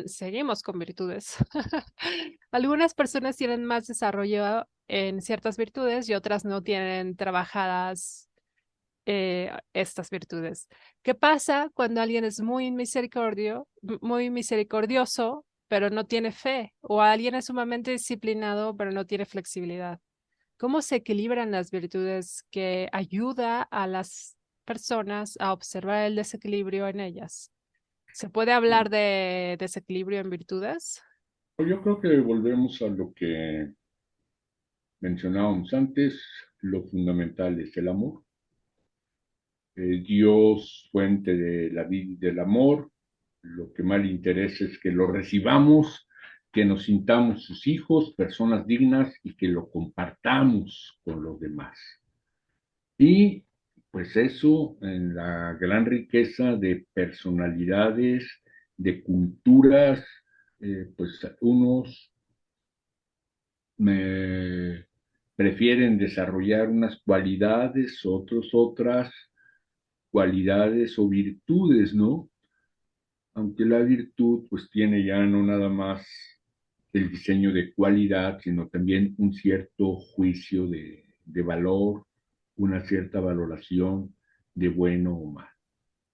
seguimos con virtudes. Algunas personas tienen más desarrollo en ciertas virtudes y otras no tienen trabajadas estas virtudes. ¿Qué pasa cuando alguien es muy misericordioso, pero no tiene fe? O alguien es sumamente disciplinado, pero no tiene flexibilidad. ¿Cómo se equilibran las virtudes que ayuda a las personas a observar el desequilibrio en ellas? ¿Se puede hablar de desequilibrio en virtudes? Pues yo creo que volvemos a lo que mencionábamos antes, lo fundamental es el amor. Dios, fuente de la vida y del amor, lo que más le interesa es que lo recibamos, que nos sintamos sus hijos, personas dignas y que lo compartamos con los demás. Y pues eso en la gran riqueza de personalidades, de culturas, pues unos me prefieren desarrollar unas cualidades, otros otras cualidades o virtudes, ¿no? Aunque la virtud pues tiene ya no nada más el diseño de cualidad, sino también un cierto juicio de valor, una cierta valoración de bueno o mal.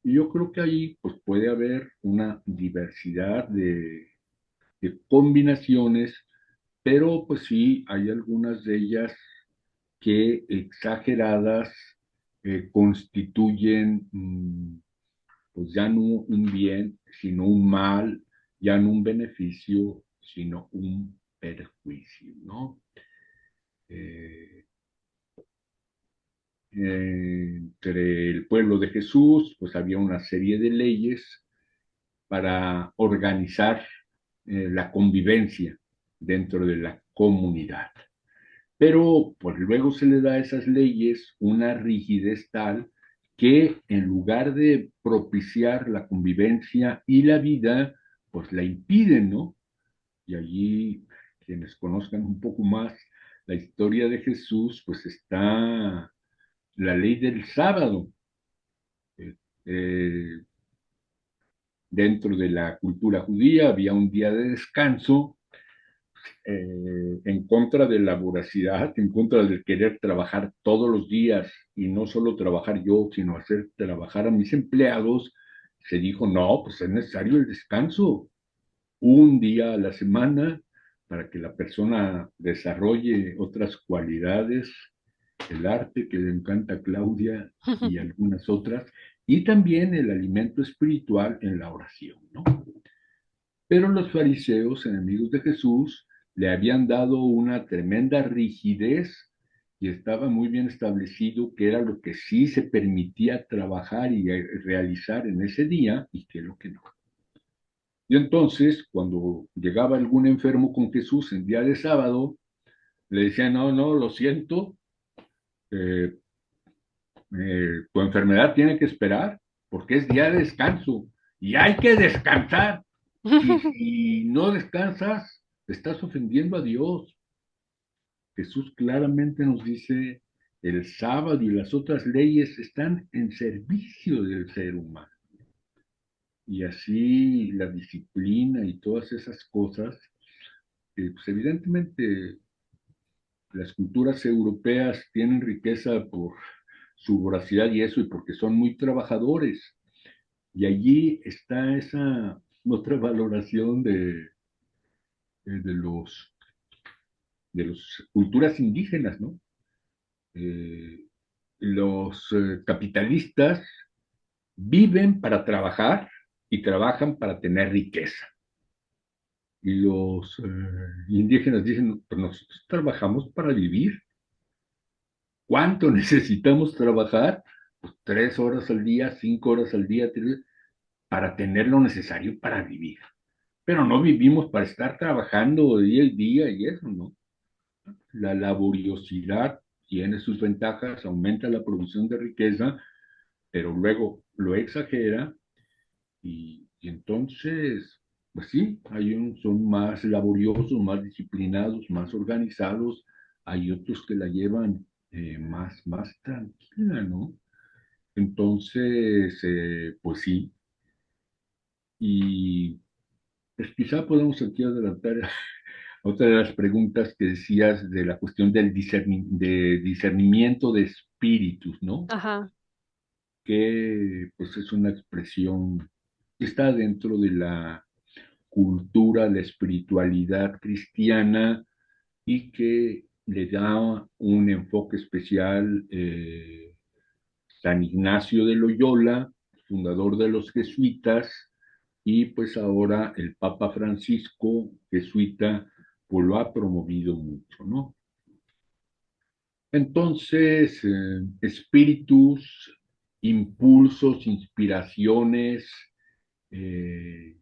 Y yo creo que ahí pues puede haber una diversidad de combinaciones, pero pues sí, hay algunas de ellas que exageradas constituyen pues ya no un bien, sino un mal, ya no un beneficio, sino un perjuicio, ¿no? Eh, Entre el pueblo de Jesús, pues había una serie de leyes para organizar la convivencia dentro de la comunidad. Pero pues luego se le da a esas leyes una rigidez tal que en lugar de propiciar la convivencia y la vida, pues la impiden, ¿no? Y allí, quienes conozcan un poco más la historia de Jesús, pues está la ley del sábado. Eh, eh, Dentro de la cultura judía había un día de descanso en contra de la voracidad, en contra del querer trabajar todos los días y no solo trabajar yo, sino hacer trabajar a mis empleados, se dijo, no, pues es necesario el descanso, un día a la semana para que la persona desarrolle otras cualidades, el arte que le encanta a Claudia y algunas otras, y también el alimento espiritual en la oración, ¿no? Pero los fariseos, enemigos de Jesús, le habían dado una tremenda rigidez y estaba muy bien establecido qué era lo que sí se permitía trabajar y realizar en ese día y qué es lo que no. Y entonces, cuando llegaba algún enfermo con Jesús en día de sábado, le decían, no, no, lo siento, eh, tu enfermedad tiene que esperar porque es día de descanso y hay que descansar. Y si no descansas, estás ofendiendo a Dios. Jesús claramente nos dice, el sábado y las otras leyes están en servicio del ser humano. Y así la disciplina y todas esas cosas, pues evidentemente las culturas europeas tienen riqueza por su voracidad y eso, y porque son muy trabajadores. Y allí está esa otra valoración de los de las culturas indígenas, ¿no? Eh, los capitalistas viven para trabajar y trabajan para tener riqueza. Y los indígenas dicen, pues nosotros trabajamos para vivir. ¿Cuánto necesitamos trabajar? Pues 3 horas al día, 5 horas al día, para tener lo necesario para vivir. Pero no vivimos para estar trabajando día y día y eso, ¿no? La laboriosidad tiene sus ventajas, aumenta la producción de riqueza, pero luego lo exagera y entonces, pues sí, son más laboriosos, más disciplinados, más organizados, hay otros que la llevan más tranquila, ¿no? Entonces, pues sí, Y pues quizá podemos aquí adelantar otra de las preguntas que decías de la cuestión del de discernimiento de espíritus, ¿no? Ajá. Que pues es una expresión que está dentro de la cultura, la espiritualidad cristiana y que le da un enfoque especial San Ignacio de Loyola, fundador de los jesuitas, y pues ahora el Papa Francisco, jesuita, pues lo ha promovido mucho, ¿no? Entonces, espíritus, impulsos, inspiraciones eh,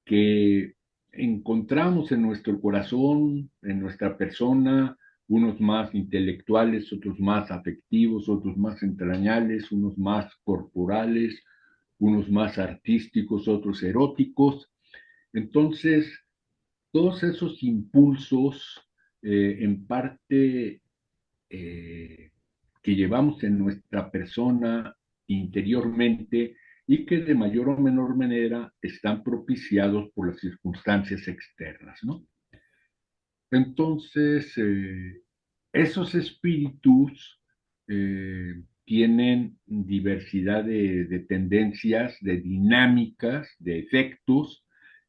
que encontramos en nuestro corazón, en nuestra persona, unos más intelectuales, otros más afectivos, otros más entrañales, unos más corporales, unos más artísticos, otros eróticos. Entonces, todos esos impulsos, en parte que llevamos en nuestra persona interiormente y que de mayor o menor manera están propiciados por las circunstancias externas, ¿no? Entonces, esos espíritus tienen diversidad de tendencias, de dinámicas, de efectos,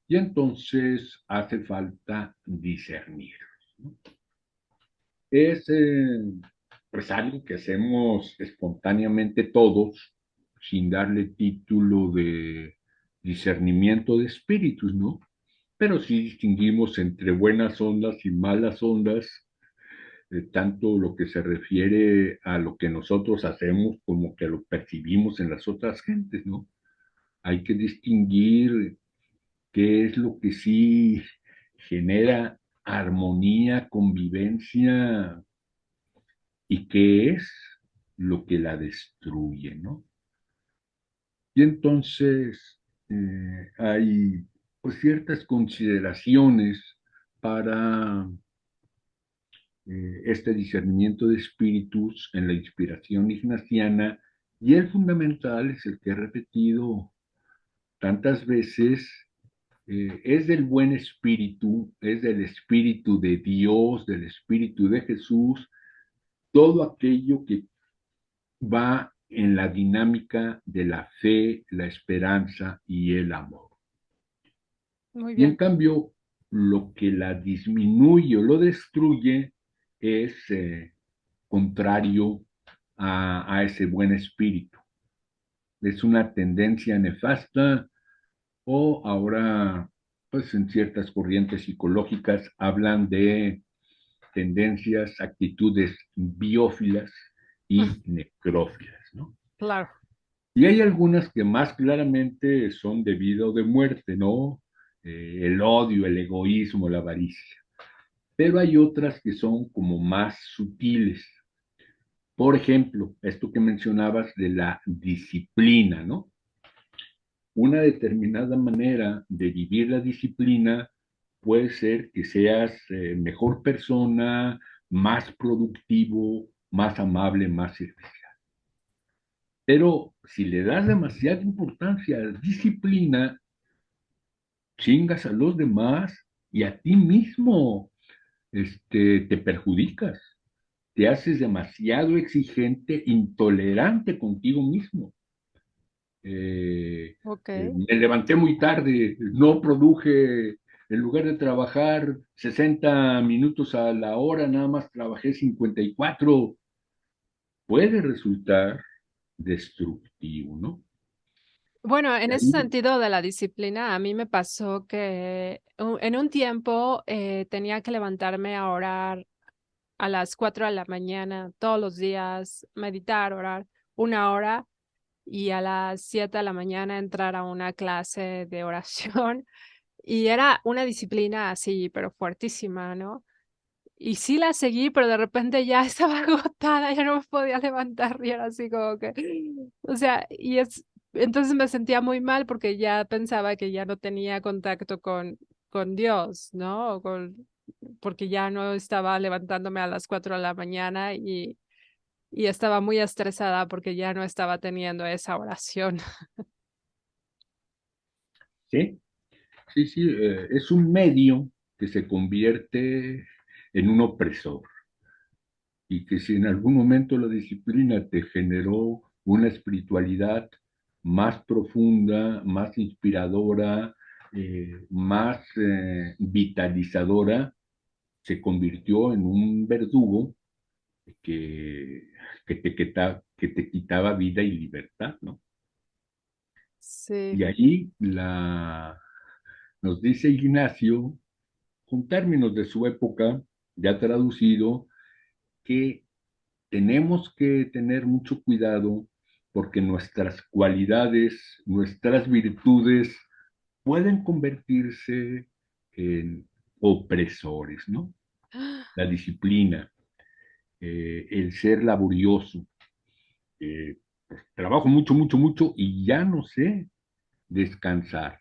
y entonces hace falta discernir, ¿no? Es pues algo que hacemos espontáneamente todos, sin darle título de discernimiento de espíritus, ¿no? Pero sí distinguimos entre buenas ondas y malas ondas, tanto lo que se refiere a lo que nosotros hacemos como que lo percibimos en las otras gentes, ¿no? Hay que distinguir qué es lo que sí genera armonía, convivencia y qué es lo que la destruye, ¿no? Y entonces hay pues ciertas consideraciones para este discernimiento de espíritus en la inspiración ignaciana y el fundamental es el que he repetido tantas veces, es del buen espíritu, es del espíritu de Dios, del espíritu de Jesús, todo aquello que va en la dinámica de la fe, la esperanza y el amor. Muy Y en bien. cambio, lo que la disminuye o lo destruye es contrario a ese buen espíritu. Es una tendencia nefasta o ahora, pues en ciertas corrientes psicológicas hablan de tendencias, actitudes biófilas y necrófilas, ¿no? Claro. Y hay algunas que más claramente son de vida o de muerte, ¿no? El odio, el egoísmo, la avaricia. Pero hay otras que son como más sutiles. Por ejemplo, esto que mencionabas de la disciplina, ¿no? Una determinada manera de vivir la disciplina puede ser que seas mejor persona, más productivo, más amable, más servicial. Pero si le das demasiada importancia a la disciplina, chingas a los demás y a ti mismo, te perjudicas, te haces demasiado exigente, intolerante contigo mismo. Ok. Me levanté muy tarde, no produje, en lugar de trabajar 60 minutos a la hora, nada más trabajé 54, puede resultar destructivo, ¿no? Bueno, en Y ese ahí, sentido de la disciplina, a mí me pasó que en un tiempo tenía que levantarme a orar a las 4 de la mañana todos los días, meditar, orar 1 hora y a las 7 de la mañana entrar a una clase de oración. Y era una disciplina así, pero fuertísima, ¿no? Y sí la seguí, pero de repente ya estaba agotada, ya no me podía levantar y era así como que, o sea, entonces me sentía muy mal porque ya pensaba que ya no tenía contacto con Dios, ¿no? Porque ya no estaba levantándome a las 4 de la mañana y estaba muy estresada porque ya no estaba teniendo esa oración. Sí, sí, sí, es un medio que se convierte en un opresor y que si en algún momento la disciplina te generó una espiritualidad más profunda, más inspiradora, más vitalizadora, se convirtió en un verdugo que, que te quitaba vida y libertad, ¿no? Sí. Y ahí nos dice Ignacio, con términos de su época, ya traducido, que tenemos que tener mucho cuidado porque nuestras cualidades, nuestras virtudes pueden convertirse en opresores, ¿no? La disciplina, el ser laborioso, pues, trabajo mucho, mucho, mucho y ya no sé descansar,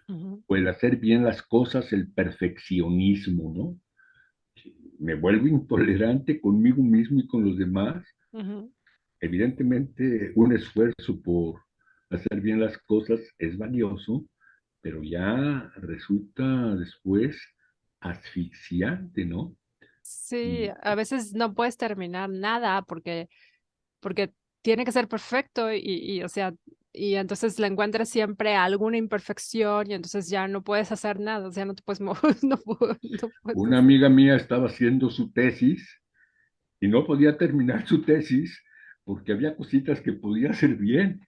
Ujú, o el hacer bien las cosas, el perfeccionismo, ¿no? Me vuelvo intolerante conmigo mismo y con los demás. ujú. Evidentemente, un esfuerzo por hacer bien las cosas es valioso, pero ya resulta después asfixiante, ¿no? Sí, Y a veces no puedes terminar nada porque tiene que ser perfecto o sea, y entonces le encuentras siempre alguna imperfección y entonces ya no puedes hacer nada, o sea, no te puedes mover, no puedes una hacer. amiga mía estaba haciendo su tesis y no podía terminar su tesis porque había cositas que podía hacer bien.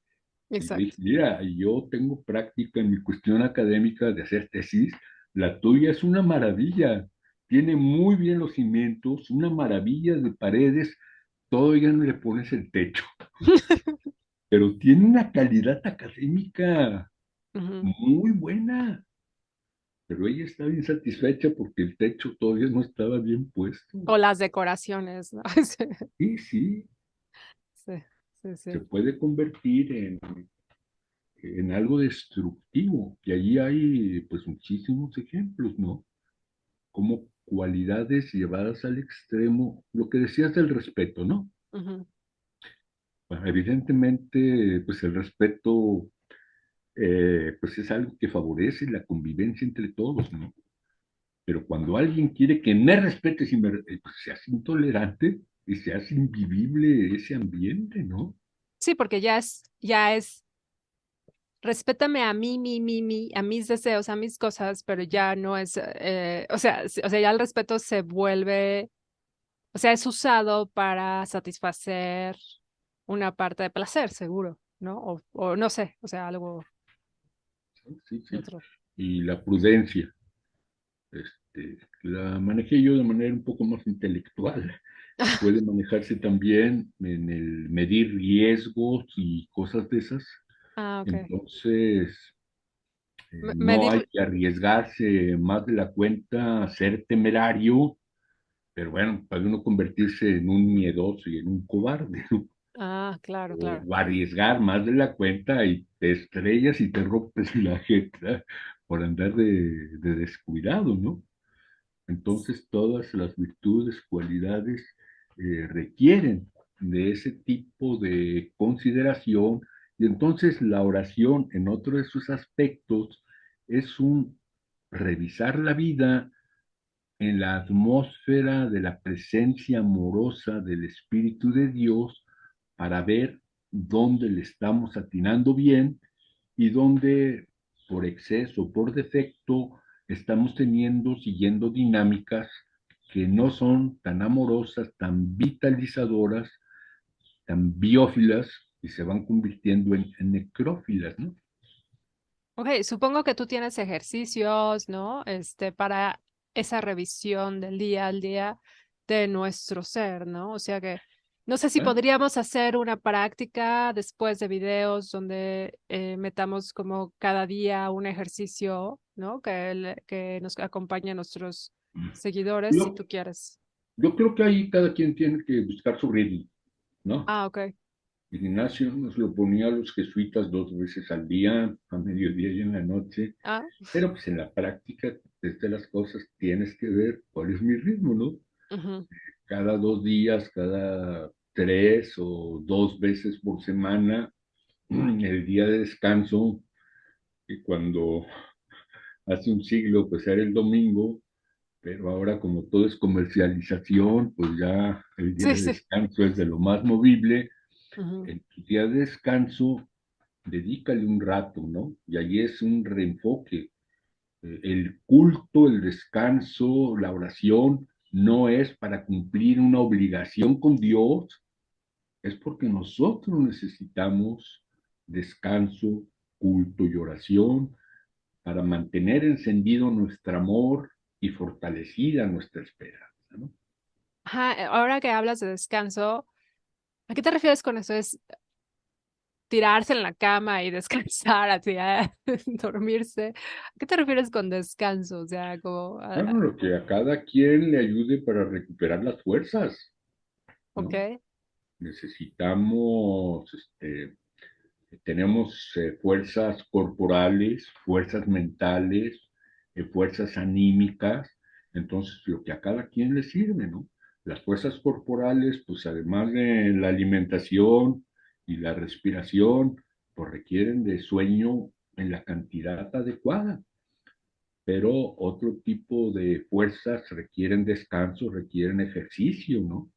Y le dije, Exacto. mira, yo tengo práctica en mi cuestión académica de hacer tesis, la tuya es una maravilla, tiene muy bien los cimientos, una maravilla de paredes, todavía no le pones el techo, pero tiene una calidad académica Ujú. muy buena, pero ella estaba insatisfecha porque el techo todavía no estaba bien puesto. O las decoraciones, ¿no? Sí, sí, Sí, sí, se sí. puede convertir en algo destructivo, y allí hay pues muchísimos ejemplos, ¿no? Como cualidades llevadas al extremo, lo que decías del respeto, ¿no? Ujú. Bueno, evidentemente, pues el respeto, pues es algo que favorece la convivencia entre todos, ¿no? Pero cuando alguien quiere que me respetes y pues se hace intolerante y se hace invivible ese ambiente, ¿no? Sí, porque ya es, respétame a mí, a mis deseos, a mis cosas, pero ya no es, o sea, ya el respeto se vuelve, o sea, es usado para satisfacer una parte de placer, seguro, ¿no? O no sé, o sea, algo Sí, sí. otro. Y la prudencia, la manejé yo de manera un poco más intelectual. Puede manejarse también en el medir riesgos y cosas de esas. Ah, ok. Entonces, no hay Medir, que arriesgarse más de la cuenta, ser temerario, pero bueno, para uno convertirse en un miedoso y en un cobarde, ¿no? ah, claro, claro. O arriesgar más de la cuenta y te estrellas y te rompes la jeta por andar de descuidado, ¿no? Entonces, todas las virtudes, cualidades requieren de ese tipo de consideración. Y entonces la oración en otro de sus aspectos es un revisar la vida en la atmósfera de la presencia amorosa del Espíritu de Dios para ver dónde le estamos atinando bien y dónde por exceso, por defecto, estamos teniendo, siguiendo dinámicas que no son tan amorosas, tan vitalizadoras, tan biófilas y se van convirtiendo en necrófilas, ¿no? Ok, supongo que tú tienes ejercicios, ¿no? Para esa revisión del día al día de nuestro ser, ¿no? O sea que no sé si ¿Ah? podríamos hacer una práctica después de videos donde metamos como cada día un ejercicio, ¿no? Que nos acompañe a nuestros seguidores, si Yo, tú quieres. yo creo que ahí cada quien tiene que buscar su ritmo, ¿no? Ah, ok. Ignacio nos lo ponía a los jesuitas 2 veces al día, a mediodía y en la noche, Ah, pero pues en la práctica, desde las cosas, tienes que ver cuál es mi ritmo, ¿no? ujú. Cada 2 días, cada 3 o 2 veces por semana, el día de descanso, Y cuando hace un siglo, pues era el domingo, pero ahora como todo es comercialización, pues ya el día Sí, de sí. descanso es de lo más movible. Ujú. En tu día de descanso, dedícale un rato, ¿no? Y ahí es un reenfoque. El culto, el descanso, la oración, no es para cumplir una obligación con Dios, es porque nosotros necesitamos descanso, culto y oración para mantener encendido nuestro amor y fortalecida nuestra esperanza, ¿no? Ajá, ahora que hablas de descanso, ¿a qué te refieres con eso? ¿Es tirarse en la cama y descansar, así, dormirse? ¿A qué te refieres con descanso? O sea, como, Bueno, lo que a cada quien le ayude para recuperar las fuerzas, ¿no? ok. Necesitamos, tenemos fuerzas corporales, fuerzas mentales, fuerzas anímicas, entonces lo que a cada quien le sirve, ¿no? Las fuerzas corporales, pues además de la alimentación y la respiración, pues requieren de sueño en la cantidad adecuada, pero otro tipo de fuerzas requieren descanso, requieren ejercicio, ¿no?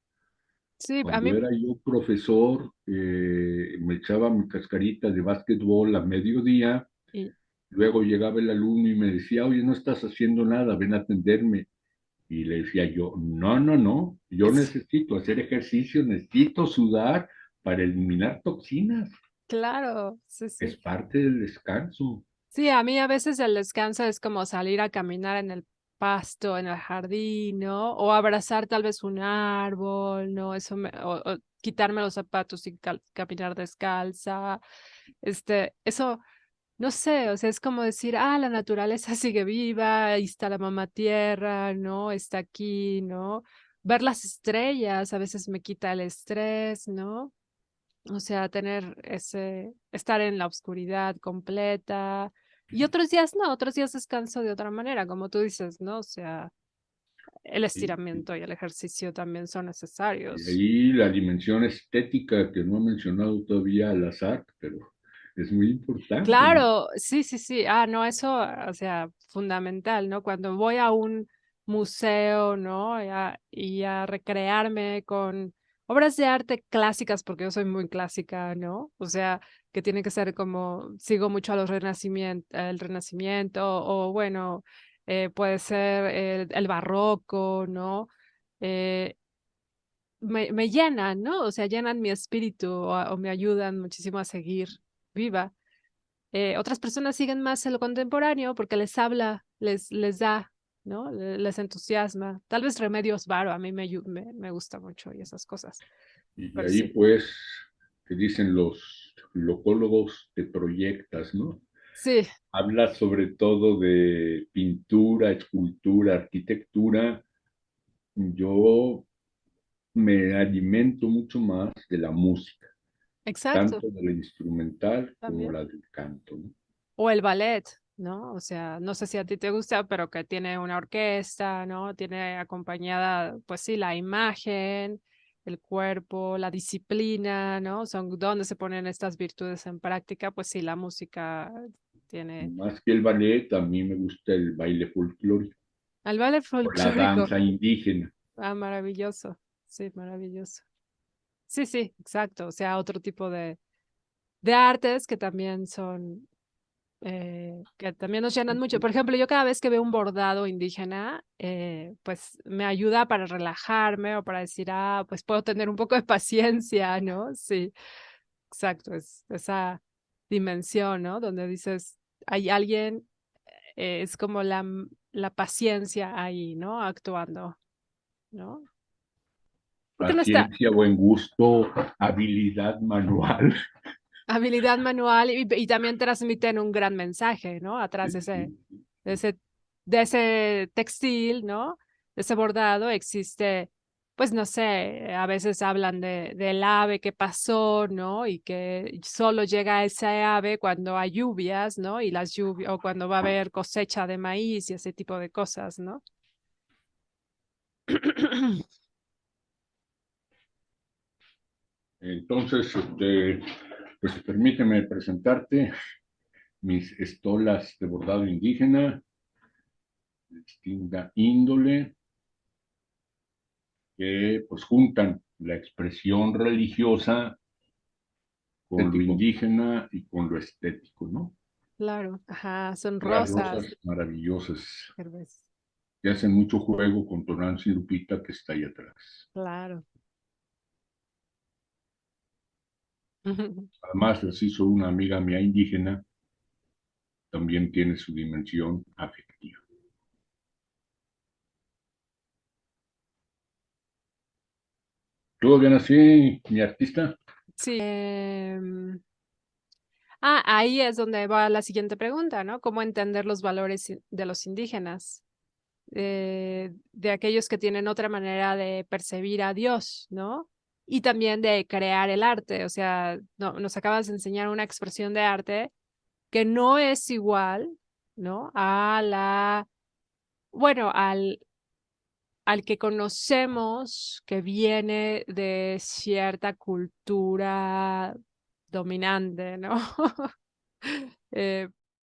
Sí, a Cuando mí, era yo profesor, me echaba mi cascarita de básquetbol a mediodía, y, luego llegaba el alumno y me decía, oye, no estás haciendo nada, ven a atenderme. Y le decía yo, no, no, no, yo es, necesito hacer ejercicio, necesito sudar para eliminar toxinas, claro, sí, es sí. parte del descanso. Sí, a mí a veces el descanso es como salir a caminar en el pasto, en el jardín, ¿no? O abrazar tal vez un árbol, ¿no? O quitarme los zapatos y caminar descalza. Eso, no sé, o sea, es como decir, la naturaleza sigue viva, ahí está la mamá tierra, ¿no? Está aquí, ¿no? Ver las estrellas a veces me quita el estrés, ¿no? O sea, estar en la oscuridad completa. Y otros días no, otros días descanso de otra manera, como tú dices, ¿no? O sea, el ¿Sí? estiramiento y el ejercicio también son Y necesarios. ahí la dimensión estética que no he mencionado todavía al azar, pero es muy importante, ¿no? Claro, sí, sí, sí. No, eso, o sea, fundamental, ¿no? Cuando voy a un museo, ¿no? Y a recrearme con obras de arte clásicas, porque yo soy muy clásica, ¿no? O sea, que tiene que ser como, sigo mucho a el Renacimiento, o bueno, puede ser el barroco, ¿no? Eh, me llenan, ¿no? O sea, llenan mi espíritu o me ayudan muchísimo a seguir viva. Otras personas siguen más en lo contemporáneo porque les habla, les da, ¿no? Les entusiasma. Tal vez Remedios Varo a mí me gusta mucho y esas cosas. Y Pero ahí sí. pues, que dicen los locólogos, te proyectas, ¿no? Sí, Habla sobre todo de pintura, escultura, arquitectura. Yo me alimento mucho más de la música, exacto, tanto de la instrumental como también. la del canto, ¿no? O el ballet, ¿no? O sea, no sé si a ti te gusta, pero que tiene una orquesta, ¿no? Tiene acompañada, pues sí, la imagen, el cuerpo, la disciplina, ¿no? Son donde se ponen estas virtudes en práctica, pues sí, la música tiene. Más que el ballet, a mí me gusta el baile folclórico El ballet o la folclórico. danza indígena. Maravilloso. Sí, maravilloso. Sí, sí, exacto. O sea, otro tipo de artes que también que también nos llenan mucho. Por ejemplo, yo cada vez que veo un bordado indígena, pues me ayuda para relajarme o para decir, pues puedo tener un poco de paciencia, ¿no? Sí, exacto. Es esa dimensión, ¿no? Donde dices, hay alguien, es como la paciencia ahí, ¿no? Actuando, ¿no? Porque no está Paciencia, buen gusto, habilidad manual. habilidad manual y también transmiten un gran mensaje, ¿no? Atrás de ese, de ese textil, ¿no? De ese bordado existe, pues no sé, a veces hablan del ave que pasó, ¿no? Y que solo llega ese ave cuando hay lluvias, ¿no? Y las lluvias, o cuando va a haber cosecha de maíz y ese tipo de cosas, ¿no? Entonces, pues permíteme presentarte. mis estolas de bordado indígena, de distinta índole, que pues juntan la expresión religiosa con lo indígena y con lo estético, ¿no? Claro, ajá, son Las rosas. rosas maravillosas Cerveza. que hacen mucho juego con tu Nancy Lupita que está ahí atrás. Claro. Además, las hizo una amiga mía indígena, también tiene su dimensión afectiva. ¿Todo bien así, mi artista? Sí. Ahí es donde va la siguiente pregunta, ¿no? ¿Cómo entender los valores de los indígenas? De aquellos que tienen otra manera de percibir a Dios, ¿no? Y también de crear el arte. O sea, nos acabas de enseñar una expresión de arte que no es igual, ¿no? Bueno, al que conocemos que viene de cierta cultura dominante, ¿no?